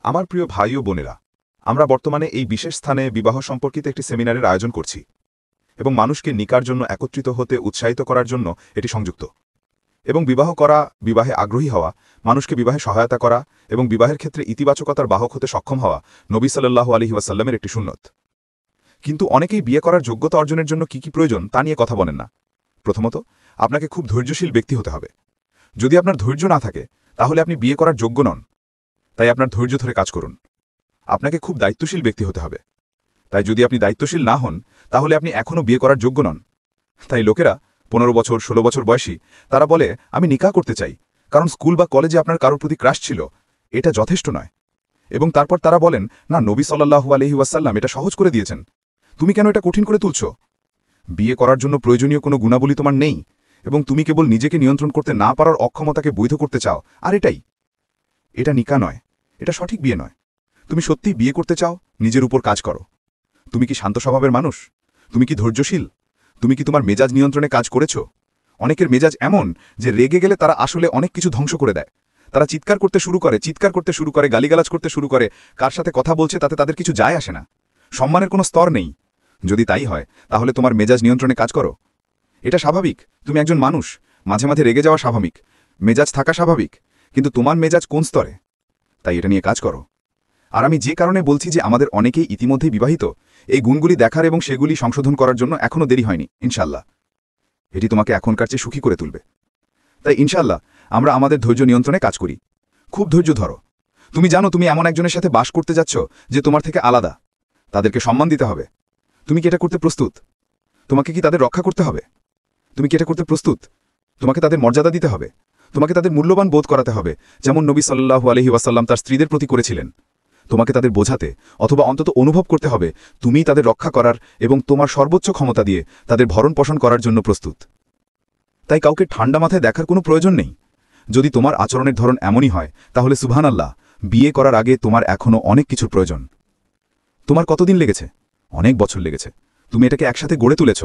আমার প্রিয় ভাই ও বোনেরা, আমরা বর্তমানে এই বিশেষ স্থানে বিবাহ সম্পর্কিত একটি সেমিনারের আয়োজন করছি এবং মানুষকে নিকার জন্য একত্রিত হতে উৎসাহিত করার জন্য এটি সংযুক্ত। এবং বিবাহ করা, বিবাহে আগ্রহী হওয়া, মানুষকে বিবাহে সহায়তা করা এবং বিবাহের ক্ষেত্রে ইতিবাচকতার বাহক হতে সক্ষম হওয়া নবী সাল্লাল্লাহু আলাইহি ওয়াসাল্লামের একটি সুন্নত। কিন্তু অনেকেই বিয়ে করার যোগ্যতা অর্জনের জন্য কি প্রয়োজন তা নিয়ে কথা বলেন না। প্রথমত, আপনাকে খুব ধৈর্যশীল ব্যক্তি হতে হবে। যদি আপনার ধৈর্য না থাকে তাহলে আপনি বিয়ে করার যোগ্য নন। তাই আপনার ধৈর্য ধরে কাজ করুন। আপনাকে খুব দায়িত্বশীল ব্যক্তি হতে হবে। তাই যদি আপনি দায়িত্বশীল না হন তাহলে আপনি এখনও বিয়ে করার যোগ্য নন। তাই লোকেরা 15 বছর 16 বছর বয়সী তারা বলে আমি নিকাহ করতে চাই, কারণ স্কুল বা কলেজে আপনার কারোর প্রতি ক্রাশ ছিল। এটা যথেষ্ট নয়। এবং তারপর তারা বলেন না, নবী সাল্লাল্লাহু আলাইহি ওয়াসাল্লাম এটা সহজ করে দিয়েছেন, তুমি কেন এটা কঠিন করে তুলছ? বিয়ে করার জন্য প্রয়োজনীয় কোনো গুণাবলী তোমার নেই এবং তুমি কেবল নিজেকে নিয়ন্ত্রণ করতে না পারার অক্ষমতাকে বৈধ করতে চাও। আর এটা নিকাহ নয়, এটা সঠিক বিয়ে নয়। তুমি সত্যিই বিয়ে করতে চাও, নিজের উপর কাজ করো। তুমি কি শান্ত স্বভাবের মানুষ? তুমি কি ধৈর্যশীল? তুমি কি তোমার মেজাজ নিয়ন্ত্রণে কাজ করেছ? অনেকের মেজাজ এমন যে রেগে গেলে তারা আসলে অনেক কিছু ধ্বংস করে দেয়। তারা চিৎকার করতে শুরু করে, গালিগালাজ করতে শুরু করে। কার সাথে কথা বলছে তাতে তাদের কিছু যায় আসে না। সম্মানের কোনো স্তর নেই। যদি তাই হয় তাহলে তোমার মেজাজ নিয়ন্ত্রণে কাজ করো। এটা স্বাভাবিক, তুমি একজন মানুষ, মাঝে মাঝে রেগে যাওয়া স্বাভাবিক, মেজাজ থাকা স্বাভাবিক, কিন্তু তোমার মেজাজ কোন স্তরে, তাই এটা নিয়ে কাজ করো। আর আমি যে কারণে বলছি যে আমাদের অনেকেই ইতিমধ্যেই বিবাহিত, এই গুণগুলি দেখার এবং সেগুলি সংশোধন করার জন্য এখনও দেরি হয়নি। ইনশাল্লাহ এটি তোমাকে এখনকার চেয়ে সুখী করে তুলবে। তাই ইনশাল্লাহ আমরা আমাদের ধৈর্য নিয়ন্ত্রণে কাজ করি। খুব ধৈর্য ধরো। তুমি জানো তুমি এমন একজনের সাথে বাস করতে যাচ্ছ যে তোমার থেকে আলাদা। তাদেরকে সম্মান দিতে হবে। তুমি কি এটা করতে প্রস্তুত? তোমাকে কি তাদের রক্ষা করতে হবে? তুমি কি এটা করতে প্রস্তুত? তোমাকে তাদের মর্যাদা দিতে হবে। তোমাকে তাদের মূল্যবান বোধ করাতে হবে, যেমন নবী সাল্লাল্লাহু আলাইহি ওয়াসাল্লাম তার স্ত্রীদের প্রতি করেছিলেন। তোমাকে তাদের বোঝাতে অথবা অন্তত অনুভব করতে হবে তুমি তাদের রক্ষা করার এবং তোমার সর্বোচ্চ ক্ষমতা দিয়ে তাদের ভরণ পোষণ করার জন্য প্রস্তুত। তাই কাউকে ঠান্ডা মাথায় দেখার কোনো প্রয়োজন নেই। যদি তোমার আচরণের ধরন এমনই হয় তাহলে সুবহানাল্লাহ, বিয়ে করার আগে তোমার এখনও অনেক কিছুর প্রয়োজন। তোমার কতদিন লেগেছে? অনেক বছর লেগেছে। তুমি এটাকে একসাথে গড়ে তুলেছ।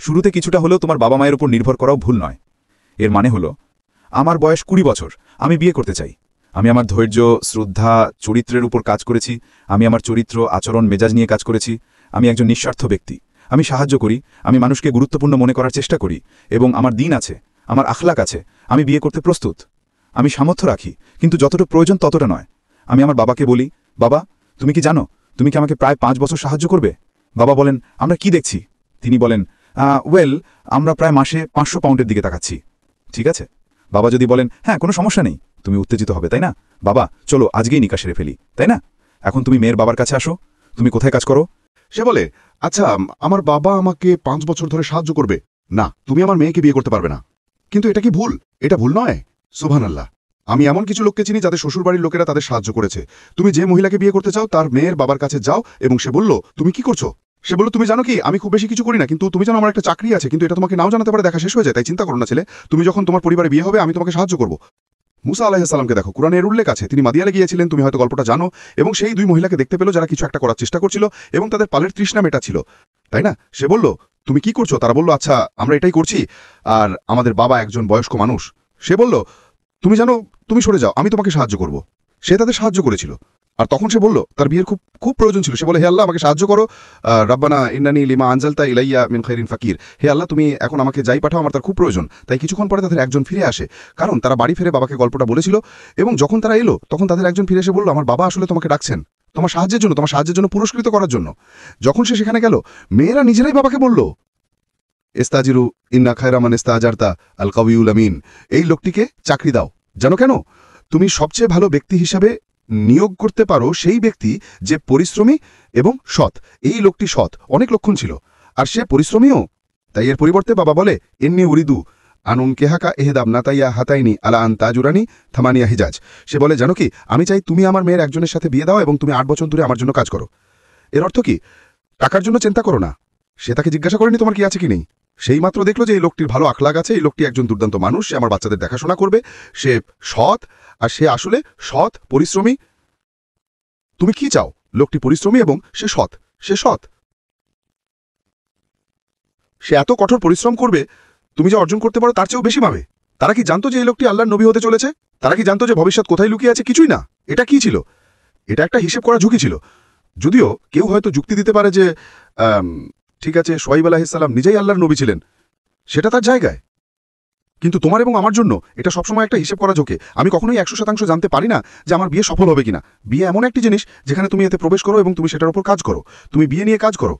শুরুতে কিছুটা হলেও তোমার বাবা মায়ের উপর নির্ভর করাও ভুল নয়। এর মানে হলো, আমার বয়স 20 বছর, আমি বিয়ে করতে চাই। আমি আমার ধৈর্য, শ্রদ্ধা, চরিত্রের উপর কাজ করেছি। আমি আমার চরিত্র, আচরণ, মেজাজ নিয়ে কাজ করেছি। আমি একজন নিঃস্বার্থ ব্যক্তি। আমি সাহায্য করি, আমি মানুষকে গুরুত্বপূর্ণ মনে করার চেষ্টা করি এবং আমার দিন আছে, আমার আখলাক আছে। আমি বিয়ে করতে প্রস্তুত। আমি সামর্থ্য রাখি, কিন্তু যতটা প্রয়োজন ততটা নয়। আমি আমার বাবাকে বলি, বাবা তুমি কি জানো তুমি কি আমাকে প্রায় 5 বছর সাহায্য করবে? বাবা বলেন, আমরা কি দেখছি? তিনি বলেন, আমরা প্রায় মাসে 500 পাউন্ডের দিকে তাকাচ্ছি। ঠিক আছে। বাবা যদি বলেন, হ্যাঁ কোনো সমস্যা নেই, তুমি উত্তেজিত হবে, তাই না? বাবা চলো আজকেই নিকাহ সেরে ফেলি, তাই না? এখন তুমি মেয়ের বাবার কাছে আসো। তুমি কোথায় কাজ করো? সে বলে, আচ্ছা আমার বাবা আমাকে 5 বছর ধরে সাহায্য করবে। না, তুমি আমার মেয়েকে বিয়ে করতে পারবে না। কিন্তু এটা কি ভুল? এটা ভুল নয়। সুবহানাল্লাহ, আমি এমন কিছু লোককে চিনি যাদের শ্বশুরবাড়ির লোকেরা তাদের সাহায্য করেছে। তুমি যে মহিলাকে বিয়ে করতে চাও তার মেয়ের বাবার কাছে যাও এবং সে বলল, তুমি কি করছো? সে বলল, তুমি জানো কি আমি খুব বেশি কিছু করি না, কিন্তু তুমি জানো আমার একটা চাকরি আছে, কিন্তু এটা তোমাকে নাও জানাতে পারে, দেখা শেষ হয়ে যায়। তাই চিন্তা করো না ছেলে, তুমি যখন তোমার পরিবারে বিয়ে হবে আমি তোমাকে সাহায্য করব। মুসা আলাইহিস সালামকে দেখো, কুরআনে এর উল্লেখ আছে। তিনি মাদিয়ানে গিয়েছিলেন, তুমি হয়তো গল্পটা জানো, এবং সেই 2 মহিলাকে দেখতে পেল যারা কিছু একটা করার চেষ্টা করছিল এবং তাদের পালের তৃষ্ণা মেটাচ্ছিল, তাই না? সে বলল, তুমি কি করছো? তারা বলল, আচ্ছা আমরা এটাই করছি, আর আমাদের বাবা একজন বয়স্ক মানুষ। সে বলল, তুমি জানো, তুমি সরে যাও, আমি তোমাকে সাহায্য করব। সে তাদের সাহায্য করেছিল। আর তখন সে বলল, তার বিয়ের খুব খুব প্রয়োজন ছিল। সে বলে, হে আল্লাহ আমাকে সাহায্য করো, রাব্বানা ইন্নানি লিমা আনজালতা ইলাইয়া মিন খাইরিন ফাকির। হে আল্লাহ তুমি এখন আমাকে যাই পাঠাও, আমার তার খুব প্রয়োজন। তাই কিছুক্ষণ পরে তাদের একজন ফিরে আসে, কারণ তারা বাড়ি ফিরে বাবাকে গল্পটা বলেছিল, এবং যখন তারা এলো তখন তাদের একজন ফিরে এসে বলল, আমার বাবা আসলে তোমাকে ডাকছেন তোমার সাহায্যের জন্য পুরস্কৃত করার জন্য। যখন সে সেখানে গেল, মেয়েরা নিজেরাই বাবাকে বলল, ইস্তাজিরু ইন্না খায়রা মান ইস্তাজারতা আল কাউয়ুল আমিন। এই লোকটিকে চাকরি দাও। জানো কেন? তুমি সবচেয়ে ভালো ব্যক্তি হিসাবে নিয়োগ করতে পারো সেই ব্যক্তি যে পরিশ্রমী এবং সৎ। এই লোকটি সৎ, অনেক লক্ষণ ছিল, আর সে পরিশ্রমীও। তাই এর পরিবর্তে বাবা বলে, এন্নি উরিদু আনুন কেহাকা এহেদাব নাতাইয়া হাতাইনি আলা আন তাজুরানি থামানিয়া হিজাজ। সে বলে, জানো কি, আমি চাই তুমি আমার মেয়ের একজনের সাথে বিয়ে দাও এবং তুমি 8 বছর ধরে আমার জন্য কাজ করো। এর অর্থ কি? টাকার জন্য চিন্তা করো না। সে তাকে জিজ্ঞাসা করেনি তোমার কি আছে কি নেই। সেই মাত্র দেখলো যে এই লোকটির ভালো আখলাক আছে, এই লোকটি একজন দুর্দান্ত মানুষ, সে আমার বাচ্চাদের দেখাশোনা করবে, সে সৎ, আর সে আসলে সৎ, পরিশ্রমী। তুমি কি চাও? লোকটি পরিশ্রমী এবং সে সৎ। সে এত কঠোর পরিশ্রম করবে, তুমি যা অর্জন করতে পারো তার চেয়েও বেশি পাবে। তারা কি জানতো যে এই লোকটি আল্লাহর নবী হতে চলেছে? তারা কি জানতো যে ভবিষ্যৎ কোথায় লুকিয়ে আছে? কিছুই না। এটা কি ছিল? এটা একটা হিসেব করা ঝুঁকি ছিল। যদিও কেউ হয়তো যুক্তি দিতে পারে যে ঠিক আছে, সোয়াইব আলাইহিসসালাম নিজেই আল্লাহর নবী ছিলেন, সেটা তার জায়গায়। কিন্তু তোমার এবং আমার জন্য এটা সবসময় একটা হিসেব করা ঝোঁকে। আমি কখনোই 100% জানতে পারি না যে আমার বিয়ে সফল হবে কিনা। বিয়ে এমন একটি জিনিস যেখানে তুমি এতে প্রবেশ করো এবং তুমি সেটার উপর কাজ করো, তুমি বিয়ে নিয়ে কাজ করো।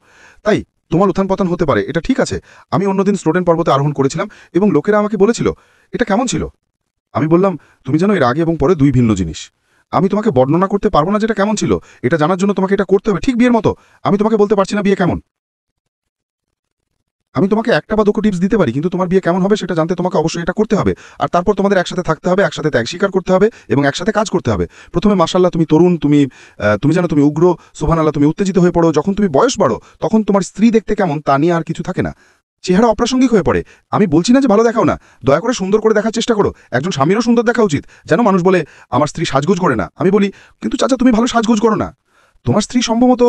তাই তোমার উত্থান পতন হতে পারে, এটা ঠিক আছে। আমি অন্যদিন স্নোডেন পর্বতে আরোহণ করেছিলাম এবং লোকেরা আমাকে বলেছিল এটা কেমন ছিল। আমি বললাম, তুমি জানো এর আগে এবং পরে দুই ভিন্ন জিনিস। আমি তোমাকে বর্ণনা করতে পারবো না যেটা কেমন ছিল। এটা জানার জন্য তোমাকে এটা করতে হবে, ঠিক বিয়ের মতো। আমি তোমাকে বলতে পারছি না বিয়ে কেমন। আমি তোমাকে একটা বা দুটো টিপস দিতে পারি, কিন্তু তোমার বিয়ে কেমন হবে সেটা জানতে তোমাকে অবশ্যই এটা করতে হবে। আর তারপর তোমাদের একসাথে থাকতে হবে, একসাথে ত্যাগ স্বীকার করতে হবে এবং একসাথে কাজ করতে হবে। প্রথমে মাশাআল্লাহ তুমি তরুণ, তুমি জানো তুমি উগ্র, সুবহানাল্লাহ তুমি উত্তেজিত হয়ে পড়ো। যখন তুমি বয়স বাড়ো তখন তোমার স্ত্রী দেখতে কেমন তা নিয়ে আর কিছু থাকে না, চেহারা অপ্রাসঙ্গিক হয়ে পড়ে। আমি বলছি না যে ভালো দেখাও না, দয়া করে সুন্দর করে দেখার চেষ্টা করো। একজন স্বামীরও সুন্দর দেখা উচিত। যেন মানুষ বলে আমার স্ত্রী সাজগোজ করে না। আমি বলি, কিন্তু চাচা তুমি ভালো সাজগোজ করো না। তোমার স্ত্রী সম্ভবত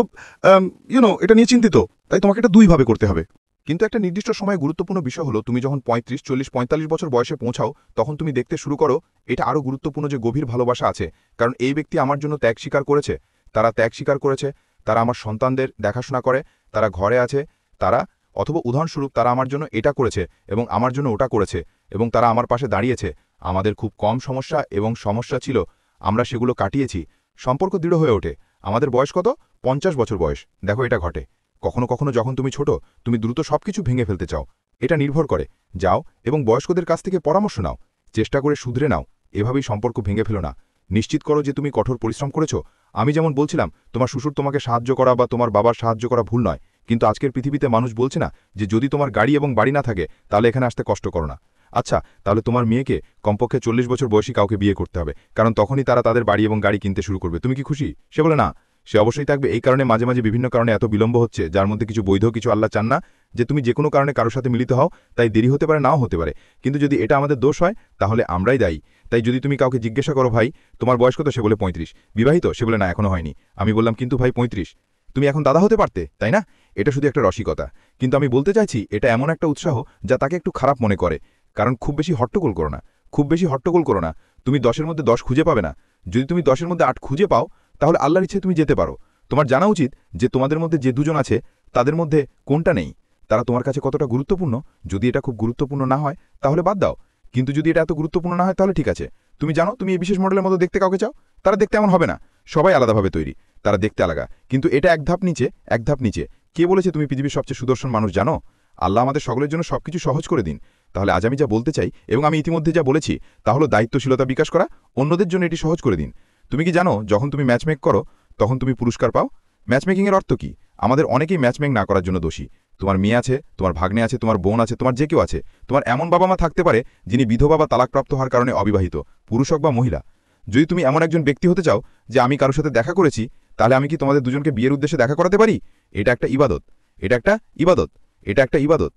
এটা নিয়ে চিন্তিত, তাই তোমাকে এটা দুইভাবে করতে হবে। কিন্তু একটা নির্দিষ্ট সময়ে গুরুত্বপূর্ণ বিষয় হলো তুমি যখন 35, 40, 45 বছর বয়সে পৌঁছাও তখন তুমি দেখতে শুরু করো এটা আরও গুরুত্বপূর্ণ যে গভীর ভালোবাসা আছে। কারণ এই ব্যক্তি আমার জন্য ত্যাগ স্বীকার করেছে, তারা ত্যাগ স্বীকার করেছে, তারা আমার সন্তানদের দেখাশোনা করে, তারা ঘরে আছে, তারা অথবা উদাহরণস্বরূপ তারা আমার জন্য এটা করেছে এবং আমার জন্য ওটা করেছে এবং তারা আমার পাশে দাঁড়িয়েছে। আমাদের খুব কম সমস্যা এবং সমস্যা ছিল, আমরা সেগুলো কাটিয়েছি, সম্পর্ক দৃঢ় হয়ে ওঠে। আমাদের বয়স কত? 50 বছর বয়স। দেখো এটা ঘটে। কখনো কখনো যখন তুমি ছোট তুমি দ্রুত সবকিছু ভেঙে ফেলতে চাও। এটা নির্ভর করে, যাও এবং বয়স্কদের কাছ থেকে পরামর্শ নাও, চেষ্টা করে শুধরে নাও। এভাবেই সম্পর্ক ভেঙে ফেলো না। নিশ্চিত করো যে তুমি কঠোর পরিশ্রম করেছো। আমি যেমন বলছিলাম তোমার শ্বশুর তোমাকে সাহায্য করা বা তোমার বাবার সাহায্য করা ভুল নয়, কিন্তু আজকের পৃথিবীতে মানুষ বলছে না যে যদি তোমার গাড়ি এবং বাড়ি না থাকে তাহলে এখানে আসতে কষ্ট করো না। আচ্ছা, তাহলে তোমার মেয়েকে কমপক্ষে 40 বছর বয়সী কাউকে বিয়ে করতে হবে, কারণ তখনই তারা তাদের বাড়ি এবং গাড়ি কিনতে শুরু করবে। তুমি কি খুশি? সে বলে না, সে অবশ্যই থাকবে। এই কারণে মাঝে মাঝে বিভিন্ন কারণে এত বিলম্ব হচ্ছে, যার মধ্যে কিছু বৈধ, কিছু আল্লাহ চান না যে তুমি যে কোনো কারণে কারোর সাথে মিলিত হও, তাই দেরি হতে পারে, নাও হতে পারে। কিন্তু যদি এটা আমাদের দোষ হয় তাহলে আমরাই দায়ী। তাই যদি তুমি কাউকে জিজ্ঞাসা করো ভাই তোমার বয়স কত, সে বলে 35। বিবাহিত? সে বলে না এখনো হয়নি। আমি বললাম কিন্তু ভাই 35, তুমি এখন দাদা হতে পারতে, তাই না? এটা শুধু একটা রসিকতা, কিন্তু আমি বলতে চাইছি এটা এমন একটা উৎসাহ যা তাকে একটু খারাপ মনে করে। কারণ খুব বেশি হট্টগোল করো না, খুব বেশি হট্টগোল করো না। তুমি 10-এর মধ্যে 10 খুঁজে পাবে না। যদি তুমি 10-এর মধ্যে 8 খুঁজে পাও তাহলে আল্লাহর ইচ্ছে তুমি যেতে পারো। তোমার জানা উচিত যে তোমাদের মধ্যে যে দুজন আছে তাদের মধ্যে কোনটা নেই, তারা তোমার কাছে কতটা গুরুত্বপূর্ণ। যদি এটা খুব গুরুত্বপূর্ণ না হয় তাহলে বাদ দাও, কিন্তু যদি এটা এত গুরুত্বপূর্ণ না হয় তাহলে ঠিক আছে। তুমি জানো তুমি এই বিশেষ মডেলের মতো দেখতে কাউকে চাও, তারা দেখতে এমন হবে না। সবাই আলাদাভাবে তৈরি, তারা দেখতে আলাদা, কিন্তু এটা এক ধাপ নিচে, এক ধাপ নিচে। কে বলেছে তুমি পৃথিবীর সবচেয়ে সুদর্শন মানুষ? জানো আল্লাহ আমাদের সকলের জন্য সবকিছু সহজ করে দিন। তাহলে আজ আমি যা বলতে চাই এবং আমি ইতিমধ্যে যা বলেছি তা হলো দায়িত্বশীলতা বিকাশ করা, অন্যদের জন্য এটি সহজ করে দিন। তুমি কি জানো যখন তুমি ম্যাচমেক করো তখন তুমি পুরস্কার পাও? ম্যাচমেকিংয়ের অর্থ কি? আমাদের অনেকেই ম্যাচমেক না করার জন্য দোষী। তোমার মেয়ে আছে, তোমার ভাগ্নে আছে, তোমার বোন আছে, তোমার যে কেউ আছে। তোমার এমন বাবা মা থাকতে পারে যিনি বিধবা বা তালাকপ্রাপ্ত হওয়ার কারণে অবিবাহিত, পুরুষ হোক বা মহিলা। যদি তুমি এমন একজন ব্যক্তি হতে চাও যে আমি কারোর সাথে দেখা করেছি, তাহলে আমি কি তোমাদের দুজনকে বিয়ের উদ্দেশ্যে দেখা করাতে পারি? এটা একটা ইবাদত, এটা একটা ইবাদত, এটা একটা ইবাদত।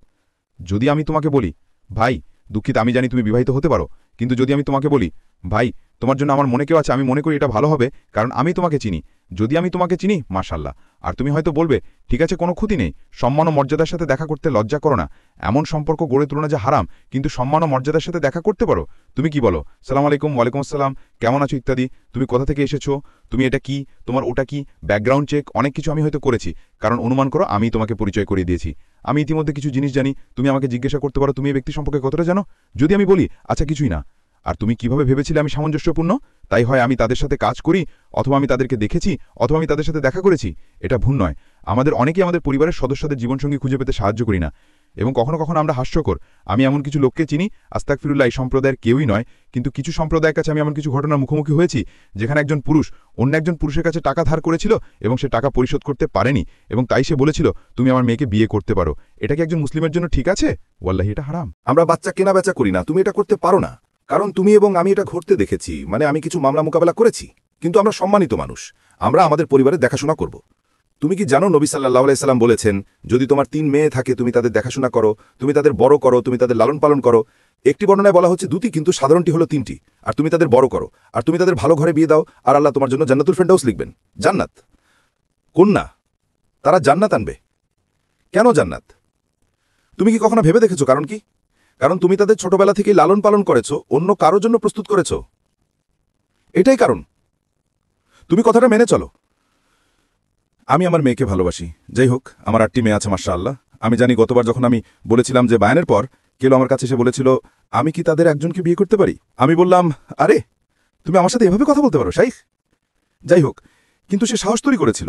যদি আমি তোমাকে বলি ভাই দুঃখিত, আমি জানি তুমি বিবাহিত হতে পারো, কিন্তু যদি আমি তোমাকে বলি ভাই তোমার জন্য আমার মনে কেউ আছে, আমি মনে করি এটা ভালো হবে কারণ আমি তোমাকে চিনি। যদি আমি তোমাকে চিনি মাশাআল্লাহ। আর তুমি হয়তো বলবে ঠিক আছে কোনো ক্ষতি নেই, সম্মান ও মর্যাদার সাথে দেখা করতে লজ্জা করো না। এমন সম্পর্ক গড়ে তোলা যে হারাম, কিন্তু সম্মান ও মর্যাদার সাথে দেখা করতে পারো। তুমি কি বলো? সালাম আলাইকুম, ওয়ালাইকুম আসসালাম, কেমন আছো ইত্যাদি। তুমি কোথা থেকে এসেছো, তুমি এটা কি, তোমার ওটা কি, ব্যাকগ্রাউন্ড চেক, অনেক কিছু আমি হয়তো করেছি। কারণ অনুমান করো আমি তোমাকে পরিচয় করিয়ে দিয়েছি, আমি ইতিমধ্যে কিছু জিনিস জানি। তুমি আমাকে জিজ্ঞাসা করতে পারো তুমি এই ব্যক্তি সম্পর্কে কতটা জানো। যদি আমি বলি আচ্ছা কিছুই না, আর তুমি কিভাবে ভেবেছিলে আমি সামঞ্জস্যপূর্ণ, তাই হয় আমি তাদের সাথে কাজ করি, অথবা আমি তাদেরকে দেখেছি, অথবা আমি তাদের সাথে দেখা করেছি। এটা ভুল নয়। আমাদের অনেকেই আমাদের পরিবারের সদস্যদের জীবনসঙ্গী খুঁজে পেতে সাহায্য করি না, এবং কখনো কখনো আমরা হাস্যকর। আমি এমন কিছু লোককে চিনি, আস্তাগফিরুল্লাহ, এই সম্প্রদায়ের কেউই নয়, কিন্তু কিছু সম্প্রদায়ের কাছে আমি এমন কিছু ঘটনার মুখোমুখি হয়েছি যেখানে একজন পুরুষ অন্য একজন পুরুষের কাছে টাকা ধার করেছিল এবং সে টাকা পরিশোধ করতে পারেনি, এবং তাই সে বলেছিল তুমি আমার মেয়েকে বিয়ে করতে পারো। এটা কি একজন মুসলিমের জন্য ঠিক আছে? ওয়াল্লাহি এটা হারাম। আমরা বাচ্চা কেনা বেচা করি না, তুমি এটা করতে পারো না, কারণ তুমি এবং আমি এটা ঘটতে দেখেছি। মানে আমি কিছু মামলা মোকাবেলা করেছি, কিন্তু আমরা সম্মানিত মানুষ, আমরা আমাদের পরিবারের দেখাশোনা করব। তুমি কি জানো নবী সাল্লাল্লাহু আলাইহি সাল্লাম বলেছেন যদি তোমার 3 মেয়ে থাকে তুমি তাদের দেখাশোনা করো, তুমি তাদের বড় করো, তুমি তাদের লালন পালন করো। একটি বর্ণনায় বলা হচ্ছে 2টি, কিন্তু সাধারণটি হলো 3টি। আর তুমি তাদের বড় করো, আর তুমি তাদের ভালো ঘরে বিয়ে দাও, আর আল্লাহ তোমার জন্য জান্নাতুল ফেরদাউস লিখবেন, জান্নাত। কন্যা, তারা জান্নাত আনবে। কেন জান্নাত? তুমি কি কখনো ভেবে দেখেছো কারণ কি? কারণ তুমি তাদের ছোটবেলা থেকেই লালন পালন করেছো, অন্য কারোর জন্য প্রস্তুত করেছো, এটাই কারণ। তুমি কথাটা মেনে চলো। আমি আমার মেয়েকে ভালোবাসি। যাই হোক, আমার 8টি মেয়ে আছে মাশাআল্লাহ। আমি জানি গতবার যখন আমি বলেছিলাম যে বায়ানের পর কেউ আমার কাছে এসে বলেছিল আমি কি তাদের একজনকে বিয়ে করতে পারি, আমি বললাম আরে তুমি আমার সাথে এভাবে কথা বলতে পারো শাইখ। যাই হোক, কিন্তু সে সাহস তৈরি করেছিল।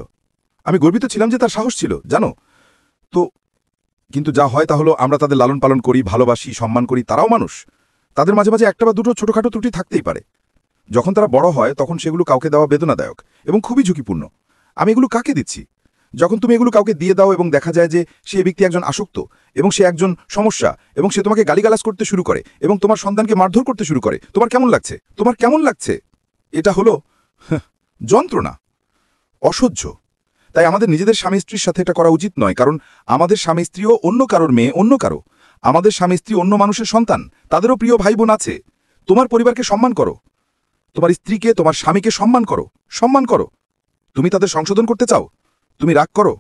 আমি গর্বিত ছিলাম যে তার সাহস ছিল, জানো তো। কিন্তু যা হয় তা হলো আমরা তাদের লালন পালন করি, ভালোবাসি, সম্মান করি। তারাও মানুষ, তাদের মাঝে মাঝে একটা বা দুটো ছোটখাটো ত্রুটি থাকতেই পারে। যখন তারা বড় হয় তখন সেগুলো কাউকে দেওয়া বেদনাদায়ক এবং খুবই ঝুঁকিপূর্ণ। আমি এগুলো কাকে দিচ্ছি? যখন তুমি এগুলো কাউকে দিয়ে দাও এবং দেখা যায় যে সেই ব্যক্তি একজন আসক্ত এবং সে একজন সমস্যা এবং সে তোমাকে গালিগালাজ করতে শুরু করে এবং তোমার সন্তানকে মারধর করতে শুরু করে, তোমার কেমন লাগছে? তোমার কেমন লাগছে? এটা হলো যন্ত্রণা, অসহ্য। তাই আমাদের নিজেদের স্বামী স্ত্রীর সাথে এটা করা উচিত নয়, কারণ আমাদের স্বামী স্ত্রীও অন্য কারোর মেয়ে, অন্য কারো। আমাদের স্বামী স্ত্রী অন্য মানুষের সন্তান, তাদেরও প্রিয় ভাই বোন আছে। তোমার পরিবারকে সম্মান করো, তোমার স্ত্রীকে, তোমার স্বামীকে সম্মান করো, সম্মান করো। তুমি তাদের সংশোধন করতে চাও, তুমি রাগ করো,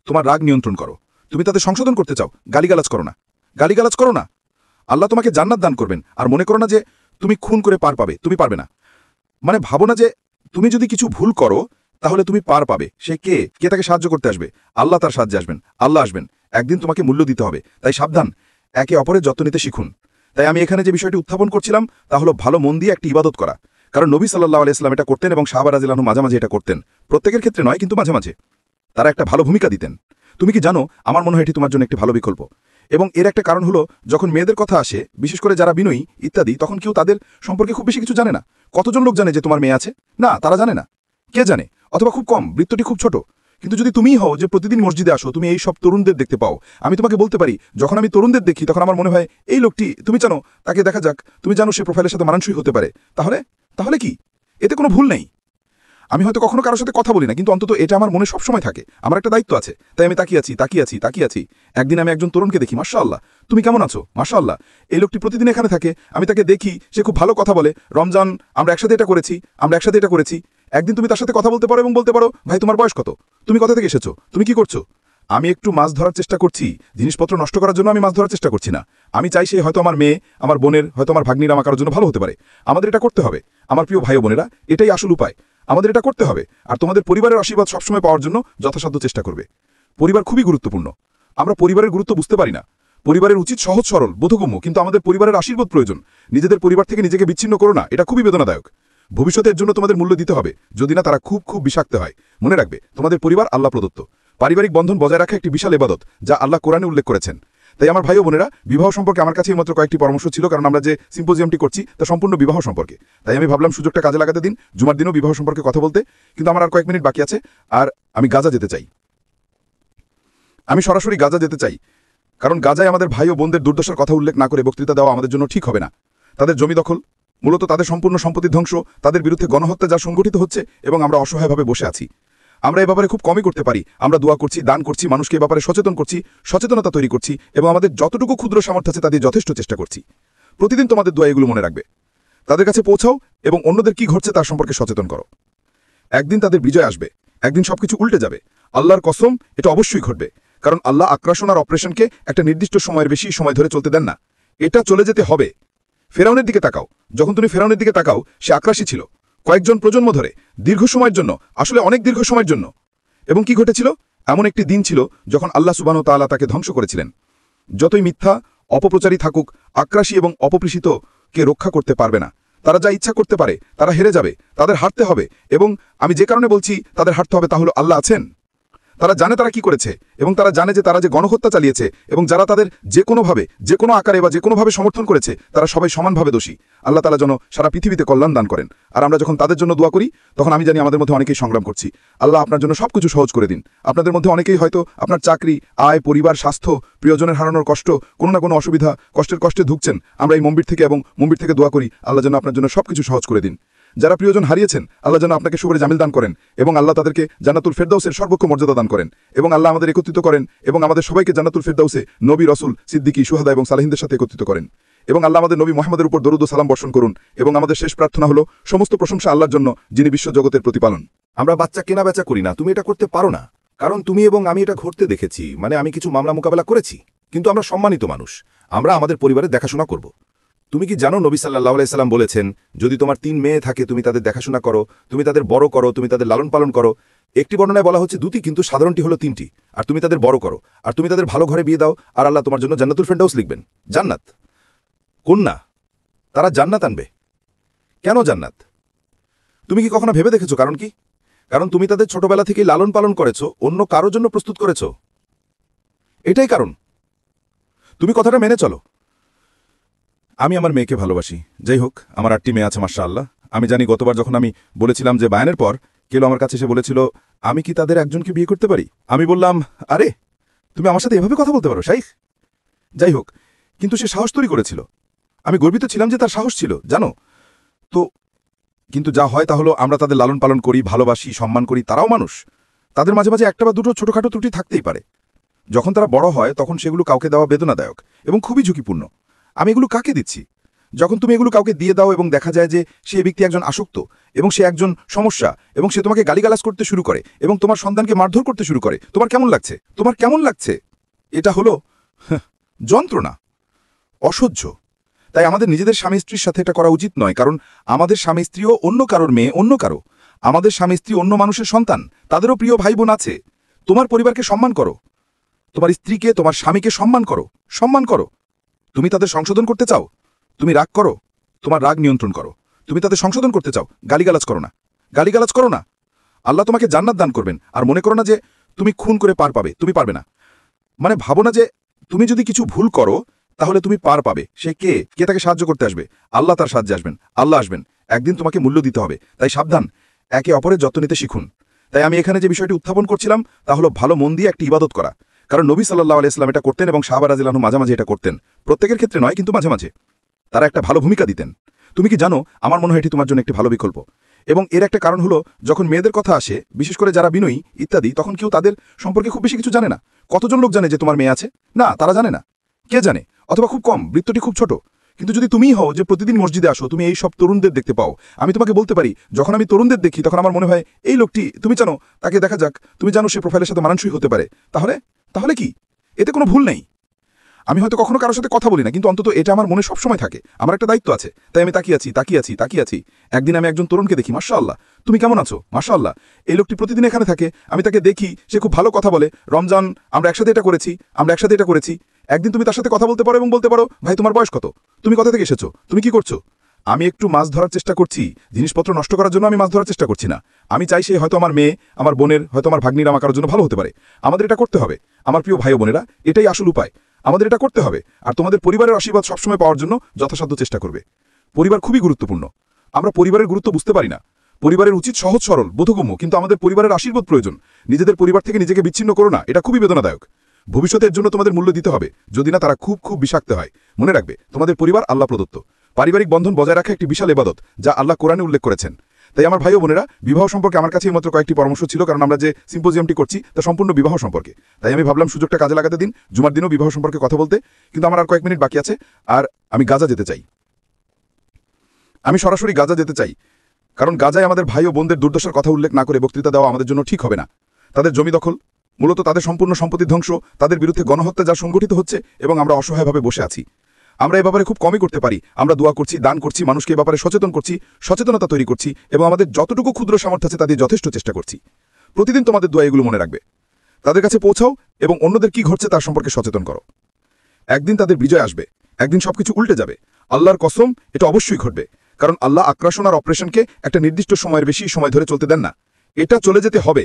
তোমার রাগ নিয়ন্ত্রণ করো। তুমি তাদের সংশোধন করতে চাও, গালিগালাজ করো না, গালিগালাজ করো না। আল্লাহ তোমাকে জান্নাত দান করবেন। আর মনে করো না যে তুমি খুন করে পার পাবে, তুমি পারবে না। মানে ভাবো না যে তুমি যদি কিছু ভুল করো তাহলে তুমি পার পাবে। সে কে কে তাকে সাহায্য করতে আসবে? আল্লাহ তার সাহায্যে আসবেন, আল্লাহ আসবেন। একদিন তোমাকে মূল্য দিতে হবে। তাই সাবধান, একে অপরের যত্ন নিতে শিখুন। তাই আমি এখানে যে বিষয়টি উত্থাপন করছিলাম তা হলো ভালো মন দিয়ে একটি ইবাদত করা। কারণ নবী সাল্লাল্লাহু আলাইহি ওয়াসাল্লাম এটা করতেন এবং সাহাবা রাদিয়াল্লাহু আনহু মাঝে মাঝে এটা করতেন। প্রত্যেকের ক্ষেত্রে নয়, কিন্তু মাঝে মাঝে তারা একটা ভালো ভূমিকা দিতেন। তুমি কি জানো, আমার মনে হয় এটি তোমার জন্য একটি ভালো বিকল্প। এবং এর একটা কারণ হলো যখন মেয়েদের কথা আসে, বিশেষ করে যারা বিনয়ী ইত্যাদি, তখন কেউ তাদের সম্পর্কে খুব বেশি কিছু জানে না। কতজন লোক জানে যে তোমার মেয়ে আছে? না, তারা জানে না। কে জানে? অথবা খুব কম, বৃত্তটি খুব ছোট। কিন্তু যদি তুমিই হও যে প্রতিদিন মসজিদে আসো, তুমি এই সব তরুণদের দেখতে পাও, আমি তোমাকে বলতে পারি যখন আমি তরুণদের দেখি তখন আমার মনে হয় এই লোকটি, তুমি জানো তাকে দেখা যাক, তুমি জানো সে প্রোফাইলের সাথে মানানসই হতে পারে। তাহলে তাহলে কি? এতে কোনো ভুল নেই। আমি হয়তো কখনো কারোর সাথে কথা বলি না, কিন্তু অন্তত এটা আমার মনে সবসময় থাকে। আমার একটা দায়িত্ব আছে, তাই আমি তাকিয়ে আছি। একদিন আমি একজন তরুণকে দেখি, মাশাআল্লাহ তুমি কেমন আছো, মাশাআল্লাহ এই লোকটি প্রতিদিন এখানে থাকে, আমি তাকে দেখি, সে খুব ভালো কথা বলে। রমজান আমরা একসাথে এটা করেছি। একদিন তুমি তার সাথে কথা বলতে পারো এবং বলতে পারো ভাই তোমার বয়স কত, তুমি কোথা থেকে এসেছো, তুমি কি করছো? আমি একটু মাছ ধরার চেষ্টা করছি, জিনিসপত্র নষ্ট করার জন্য আমি মাছ ধরার চেষ্টা করছি না। আমি চাই সে হয়তো আমার মেয়ে, আমার বোনের, হয়তো আমার ভাগ্নির আমার কারোর জন্য ভালো হতে পারে। আমাদের এটা করতে হবে আমার প্রিয় ভাই ও বোনেরা, এটাই আসল উপায়। আমাদের এটা করতে হবে। আর তোমাদের পরিবারের আশীর্বাদ সবসময় পাওয়ার জন্য যথাসাধ্য চেষ্টা করবে। পরিবার খুবই গুরুত্বপূর্ণ। আমরা পরিবারের গুরুত্ব বুঝতে পারি না। পরিবারের উচিত সহজ সরল বোধগম্য, কিন্তু আমাদের পরিবারের আশীর্বাদ প্রয়োজন। নিজেদের পরিবার থেকে নিজেকে বিচ্ছিন্ন করো না, এটা খুবই বেদনাদায়ক। ভবিষ্যতের জন্য তোমাদের মূল্য দিতে হবে, যদি না তারা খুব খুব বিষাক্ত হয়। মনে রাখবে, তোমাদের পরিবার আল্লাহ প্রদত্ত। পারিবারিক বন্ধন বজায় রাখা একটি বিশাল ইবাদত, যা আল্লাহ কোরআনে উল্লেখ করেছেন। তাই আমার ভাই ও বোনেরা, বিবাহ সম্পর্কে আমার কাছে মাত্র কয়েকটি পরামর্শ ছিল, কারণ আমরা যে সিম্পোজিয়ামটি করছি তা সম্পূর্ণ বিবাহ সম্পর্কে। তাই আমি ভাবলাম সুযোগটা কাজে লাগাতে দিন, জুমার দিনও বিবাহ সম্পর্কে কথা বলতে। কিন্তু আমার আর কয়েক মিনিট বাকি আছে, আর আমি গাজা যেতে চাই। আমি সরাসরি গাজা যেতে চাই, কারণ গাজায় আমাদের ভাই ও বোনদের দুর্দশার কথা উল্লেখ না করে বক্তৃতা দেওয়া আমাদের জন্য ঠিক হবে না। তাদের জমি দখল, মূলত তাদের সম্পূর্ণ সম্পত্তি ধ্বংস, তাদের বিরুদ্ধে গণহত্যা যা সংগঠিত হচ্ছে, এবং আমরা অসহায়ভাবে বসে আছি। আমরা এ ব্যাপারে খুব কমই করতে পারি। আমরা দোয়া করছি, দান করছি, মানুষকে এ ব্যাপারে সচেতন করছি, সচেতনতা তৈরি করছি, এবং আমাদের যতটুকু ক্ষুদ্র সামর্থ্য আছে তা দিয়ে যথেষ্ট চেষ্টা করছি। প্রতিদিন তোমাদের দোয়া এগুলো মনে রাখবে, তাদের কাছে পৌঁছাও এবং অন্যদের কি ঘটছে তার সম্পর্কে সচেতন করো। একদিন তাদের বিজয় আসবে, একদিন সবকিছু উল্টে যাবে। আল্লাহর কসম, এটা অবশ্যই ঘটবে, কারণ আল্লাহ আক্রাসন আর অপারেশনকে একটা নির্দিষ্ট সময়ের বেশি সময় ধরে চলতে দেন না। এটা চলে যেতে হবে। ফেরাউনের দিকে তাকাও, যখন তুমি ফেরাউনের দিকে তাকাও, সে আক্রাসী ছিল কয়েকজন প্রজন্ম ধরে, দীর্ঘ সময়ের জন্য, আসলে অনেক দীর্ঘ সময়ের জন্য। এবং কি ঘটেছিল? এমন একটি দিন ছিল যখন আল্লাহ সুবহানাহু ওয়া তাআলা তাকে ধ্বংস করেছিলেন। যতই মিথ্যা অপপ্রচারী থাকুক, আক্রাসী এবং অপপৃষিতকে রক্ষা করতে পারবে না। তারা যা ইচ্ছা করতে পারে, তারা হেরে যাবে, তাদের হারতে হবে। এবং আমি যে কারণে বলছি তাদের হারতে হবে তা হলো আল্লাহ আছেন। তারা জানে তারা কি করেছে, এবং তারা জানে যে তারা যে গণহত্যা চালিয়েছে এবং যারা তাদের যে কোনোভাবে, যে কোনো আকারে বা যে কোনোভাবে সমর্থন করেছে, তারা সবাই সমানভাবে দোষী। আল্লাহ তাআলা যেন সারা পৃথিবীতে কল্যাণ দান করেন। আর আমরা যখন তাদের জন্য দোয়া করি, তখন আমি জানি আমাদের মধ্যে অনেকেই সংগ্রাম করছি। আল্লাহ আপনার জন্য সবকিছু সহজ করে দিন। আপনাদের মধ্যে অনেকেই হয়তো আপনার চাকরি, আয়, পরিবার, স্বাস্থ্য, প্রিয়জনের হারানোর কষ্ট, কোনো না কোনো অসুবিধা, কষ্টে ধুকছেন। আমরা এই মন্দির থেকে দোয়া করি, আল্লাহ যেন আপনার জন্য সবকিছু সহজ করে দিন। যারা প্রিয়জন হারিয়েছেন, আল্লাহ যেন আপনাকে শুভরে জামিল দান করেন, এবং আল্লাহ তাদেরকে জান্নাতুল ফেরদাউসের সর্বোচ্চ মর্যাদা দান করেন, এবং আল্লাহ আমাদের একত্রিত করেন, এবং আমাদের সবাইকে জান্নাতুল ফেরদাউসে নবী, রাসূল, সিদ্দিকী, শুহাদা এবং সালেহিনদের সাথে একত্রিত করেন। এবং আল্লাহ আমাদের নবী মুহাম্মদের উপর দরুদ ও সালাম বর্ষণ করুন। এবং আমাদের শেষ প্রার্থনা হলো সমস্ত প্রশংসা আল্লাহর জন্য, যিনি বিশ্ব জগতের প্রতিপালন। আমরা বাচ্চা কেনা বেচা করি না, তুমি এটা করতে পারো না, কারণ তুমি এবং আমি এটা ঘটতে দেখেছি। মানে আমি কিছু মামলা মোকাবেলা করেছি, কিন্তু আমরা সম্মানিত মানুষ। আমরা আমাদের পরিবারের দেখাশোনা করব। তুমি কি জানো নবী সাল্লাল্লাহু আলাইহি সাল্লাম বলেছেন, যদি তোমার 3 মেয়ে থাকে তুমি তাদের দেখাশোনা করো, তুমি তাদের বড় করো, তুমি তাদের লালন পালন করো। একটি বর্ণনায় বলা হচ্ছে 2টি, কিন্তু সাধারণটি হলো 3টি। আর তুমি তাদের বড় করো, আর তুমি তাদের ভালো ঘরে বিয়ে দাও, আর আল্লাহ তোমার জন্য জান্নাতুল ফেরদাউস লিখবেন। জান্নাত কন্যা, তারা জান্নাত আনবে। কেন জান্নাত? তুমি কি কখনো ভেবে দেখেছো কারণ কি? কারণ তুমি তাদের ছোটবেলা থেকেই লালন পালন করেছো, অন্য কারোর জন্য প্রস্তুত করেছো। এটাই কারণ। তুমি কথাটা মেনে চলো। আমি আমার মেয়েকে ভালোবাসি। যাই হোক, আমার 8টি মেয়ে আছে মাশাআল্লাহ। আমি জানি গতবার যখন আমি বলেছিলাম যে বায়ানের পর কেউ আমার কাছে এসে বলেছিল, আমি কি তাদের একজনকে বিয়ে করতে পারি? আমি বললাম, আরে তুমি আমার সাথে এভাবে কথা বলতে পারো শাইখ? যাই হোক, কিন্তু সে সাহস তৈরি করেছিল। আমি গর্বিত ছিলাম যে তার সাহস ছিল, জানো তো। কিন্তু যা হয় তা হলো, আমরা তাদের লালন পালন করি, ভালোবাসি, সম্মান করি। তারাও মানুষ, তাদের মাঝে মাঝে একটা বা দুটো ছোটখাটো ত্রুটি থাকতেই পারে। যখন তারা বড় হয় তখন সেগুলো কাউকে দেওয়া বেদনাদায়ক এবং খুবই ঝুঁকিপূর্ণ। আমি এগুলো কাকে দিচ্ছি? যখন তুমি এগুলো কাউকে দিয়ে দাও এবং দেখা যায় যে সেই ব্যক্তি একজন আসক্ত এবং সে একজন সমস্যা এবং সে তোমাকে গালিগালাজ করতে শুরু করে এবং তোমার সন্তানকে মারধর করতে শুরু করে, তোমার কেমন লাগছে? তোমার কেমন লাগছে? এটা হলো যন্ত্রণা, অসহ্য। তাই আমাদের নিজেদের স্বামী স্ত্রীর সাথে এটা করা উচিত নয়, কারণ আমাদের স্বামী স্ত্রীও অন্য কারোর মেয়ে, অন্য কারো। আমাদের স্বামী স্ত্রী অন্য মানুষের সন্তান, তাদেরও প্রিয় ভাই বোন আছে। তোমার পরিবারকে সম্মান করো, তোমার স্ত্রীকে, তোমার স্বামীকে সম্মান করো, সম্মান করো। তুমি তাদের সংশোধন করতে চাও, তুমি রাগ করো, তোমার রাগ নিয়ন্ত্রণ করো। তুমি তাদের সংশোধন করতে চাও, গালিগালাজ করো না, গালিগালাজ করো না। আল্লাহ তোমাকে জান্নাত দান করবেন। আর মনে করো না যে তুমি খুন করে পার পাবে, তুমি পারবে না। মানে ভাবো না যে তুমি যদি কিছু ভুল করো তাহলে তুমি পার পাবে। সে কে কে তাকে সাহায্য করতে আসবে? আল্লাহ তার সাহায্যে আসবেন, আল্লাহ আসবেন। একদিন তোমাকে মূল্য দিতে হবে। তাই সাবধান, একে অপরের যত্ন নিতে শিখুন। তাই আমি এখানে যে বিষয়টি উত্থাপন করছিলাম তা হলো ভালো মন দিয়ে একটি ইবাদত করা। কারণ নবী সাল্লাল্লাহু আলাইহি সাল্লাম এটা করতেন এবং সাহাবা রাদিয়াল্লাহু আনহুম মাঝে মাঝে এটা করতেন। প্রত্যেকের ক্ষেত্রে নয়, কিন্তু মাঝে মাঝে তারা একটা ভালো ভূমিকা দিতেন। তুমি কি জানো, আমার মনে হয় এটি তোমার জন্য একটি ভালো বিকল্প। এবং এর একটা কারণ হলো, যখন মেয়েদের কথা আসে, বিশেষ করে যারা বিনয়ী ইত্যাদি, তখন কেউ তাদের সম্পর্কে খুব বেশি কিছু জানে না। কতজন লোক জানে যে তোমার মেয়ে আছে? না, তারা জানে না। কে জানে? অথবা খুব কম, বৃত্তটি খুব ছোট। কিন্তু যদি তুমিই হও যে প্রতিদিন মসজিদে আসো, তুমি এই সব তরুণদের দেখতে পাও, আমি তোমাকে বলতে পারি, যখন আমি তরুণদের দেখি তখন আমার মনে হয় এই লোকটি, তুমি জানো, তাকে দেখা যাক, তুমি জানো সে প্রোফাইলের সাথে মানানসই হতে পারে। তাহলে তাহলে কি? এতে কোনো ভুল নেই। আমি হয়তো কখনো কারোর সাথে কথা বলি না, কিন্তু অন্তত এটা আমার মনে সবসময় থাকে। আমার একটা দায়িত্ব আছে, তাই আমি তাকিয়ে আছি। একদিন আমি একজন তরুণকে দেখি, মাশাআল্লাহ, তুমি কেমন আছো? মাশাআল্লাহ, এই লোকটি প্রতিদিন এখানে থাকে, আমি তাকে দেখি, সে খুব ভালো কথা বলে। রমজান আমরা একসাথে এটা করেছি। একদিন তুমি তার সাথে কথা বলতে পারো এবং বলতে পারো, ভাই তোমার বয়স কত? তুমি কোথা থেকে এসেছো? তুমি কি করছো? আমি একটু মাছ ধরার চেষ্টা করছি, জিনিসপত্র নষ্ট করার জন্য আমি মাছ ধরার চেষ্টা করছি না। আমি চাই সে হয়তো আমার মেয়ে, আমার বোনের, হয়তো আমার ভাগ্নির আমার কারোর জন্য ভালো হতে পারে। আমাদের এটা করতে হবে আমার প্রিয় ভাই বোনেরা, এটাই আসল উপায়। আমাদের এটা করতে হবে। আর তোমাদের পরিবারের আশীর্বাদ সবসময় পাওয়ার জন্য যথাসাধ্য চেষ্টা করবে। পরিবার খুবই গুরুত্বপূর্ণ। আমরা পরিবারের গুরুত্ব বুঝতে পারি না। পরিবারের উচিত সহজ সরল, বোধগম্য, কিন্তু আমাদের পরিবারের আশীর্বাদ প্রয়োজন। নিজেদের পরিবার থেকে নিজেকে বিচ্ছিন্ন করো না, এটা খুবই বেদনাদায়ক। ভবিষ্যতের জন্য তোমাদের মূল্য দিতে হবে, যদি না তারা খুব খুব বিষাক্ত হয়। মনে রাখবে, তোমাদের পরিবার আল্লাহ প্রদত্ত। পারিবারিক বন্ধন বজায় রাখা একটি বিশাল ইবাদত, যা আল্লাহ কোরআনে উল্লেখ করেছেন। তাই আমার ভাই ও বোনেরা, বিবাহ সম্পর্কে আমার কাছে মাত্র কয়েকটি পরামর্শ ছিল, কারণ আমরা যে সিম্পোজিয়ামটি করছি তা সম্পূর্ণ বিবাহ সম্পর্কে। তাই আমি ভাবলাম সুযোগটা কাজে লাগাতে দিন, জুমার দিনও বিবাহ সম্পর্কে কথা বলতে। কিন্তু আমার আর কয়েক মিনিট বাকি আছে, আর আমি গাজা যেতে চাই। আমি সরাসরি গাজা যেতে চাই, কারণ গাজায় আমাদের ভাই ও বোনদের দুর্দশার কথা উল্লেখ না করে বক্তৃতা দেওয়া আমাদের জন্য ঠিক হবে না। তাদের জমি দখল, মূলত তাদের সম্পূর্ণ সম্পত্তি ধ্বংস, তাদের বিরুদ্ধে গণহত্যা যা সংগঠিত হচ্ছে, এবং আমরা অসহায়ভাবে বসে আছি। আমরা এ ব্যাপারে খুব কমই করতে পারি। আমরা দোয়া করছি, দান করছি, মানুষকে এ ব্যাপারে সচেতন করছি, সচেতনতা তৈরি করছি, এবং আমাদের যতটুকু ক্ষুদ্র সামর্থ্য আছে তাদের যথেষ্ট চেষ্টা করছি। প্রতিদিন তোমাদের দোয়া এগুলো মনে রাখবে, তাদের কাছে পৌঁছাও এবং অন্যদের কি ঘটছে তার সম্পর্কে সচেতন করো। একদিন তাদের বিজয় আসবে, একদিন সবকিছু উল্টে যাবে। আল্লাহর কসম, এটা অবশ্যই ঘটবে, কারণ আল্লাহ আক্রাসন আর অপারেশনকে একটা নির্দিষ্ট সময়ের বেশি সময় ধরে চলতে দেন না। এটা চলে যেতে হবে।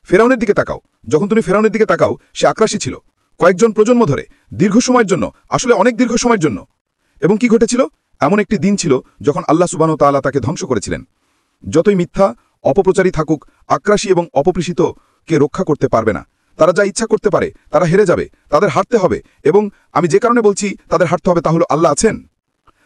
ফেরাউনের দিকে তাকাও, যখন তুমি ফেরাউনের দিকে তাকাও, সে আক্রাসী ছিল কয়েকজন প্রজন্ম ধরে, দীর্ঘ সময়ের জন্য, আসলে অনেক দীর্ঘ সময়ের জন্য। এবং কি ঘটেছিল? এমন একটি দিন ছিল যখন আল্লাহ সুবহানাহু ওয়া তাআলা তাকে ধ্বংস করেছিলেন। যতই মিথ্যা অপপ্রচারী থাকুক, আক্রাসী এবং অপপৃষিতকে রক্ষা করতে পারবে না। তারা যা ইচ্ছা করতে পারে, তারা হেরে যাবে, তাদের হারতে হবে। এবং আমি যে কারণে বলছি তাদের হারতে হবে তা হলো, আল্লাহ আছেন,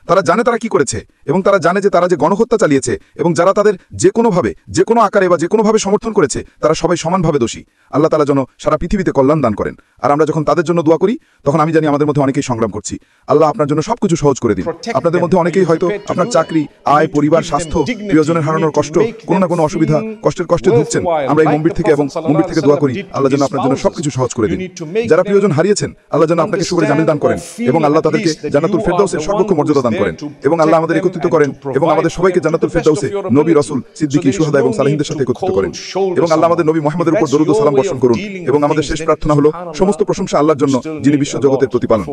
তারা জানে তারা কি করেছে, এবং তারা জানে যে তারা যে গণহত্যা চালিয়েছে এবং যারা তাদের যে কোনোভাবে যে কোনো আকারে বা যে কোনোভাবে সমর্থন করেছে তারা সবাই সমানভাবে দোষী। আল্লাহ তাআলা যেন সারা পৃথিবীতে কল্যাণ দান করেন। আর আমরা যখন তাদের জন্য দোয়া করি তখন আমি জানি আমাদের মধ্যে অনেকেই সংগ্রাম করছি। আল্লাহ আপনার জন্য সবকিছু সহজ করে দিন। আপনাদের মধ্যে অনেকেই হয়তো আপনার চাকরি, আয়, পরিবার, স্বাস্থ্য, প্রিয়জনের হারানোর কষ্ট, কোনো না কোনো অসুবিধা, কষ্টে ভুগছেন। আমরা এই মন্দির থেকে এবং মন্দির থেকে দোয়া করি আল্লাহ যেন আপনার জন্য সবকিছু সহজ করে দিন। যারা প্রিয়জন হারিয়েছেন আল্লাহ যেন আপনাকে শুকরে জামিল দান করেন এবং আল্লাহ তাদেরকে জান্নাতুল ফেরদাউসের সর্বোচ্চ মর্যাদা দান করেন এবং আল্লাহ আমাদের একত্রিত করেন এবং আমাদের সবাইকে জান্নাতুল ফেরদাউসে নবী, রাসূল, সিদ্দিকী, শুহাদা এবং সালেহিনদের সাথে একত্রিত করেন এবং আল্লাহ আমাদের নবী মুহাম্মদের উপর দরুদ ও সালাম বর্ষণ করুন এবং আমাদের শেষ প্রার্থনা হলো সমস্ত প্রশংসা আল্লাহর জন্য যিনি বিশ্ব জগতের প্রতিপালন।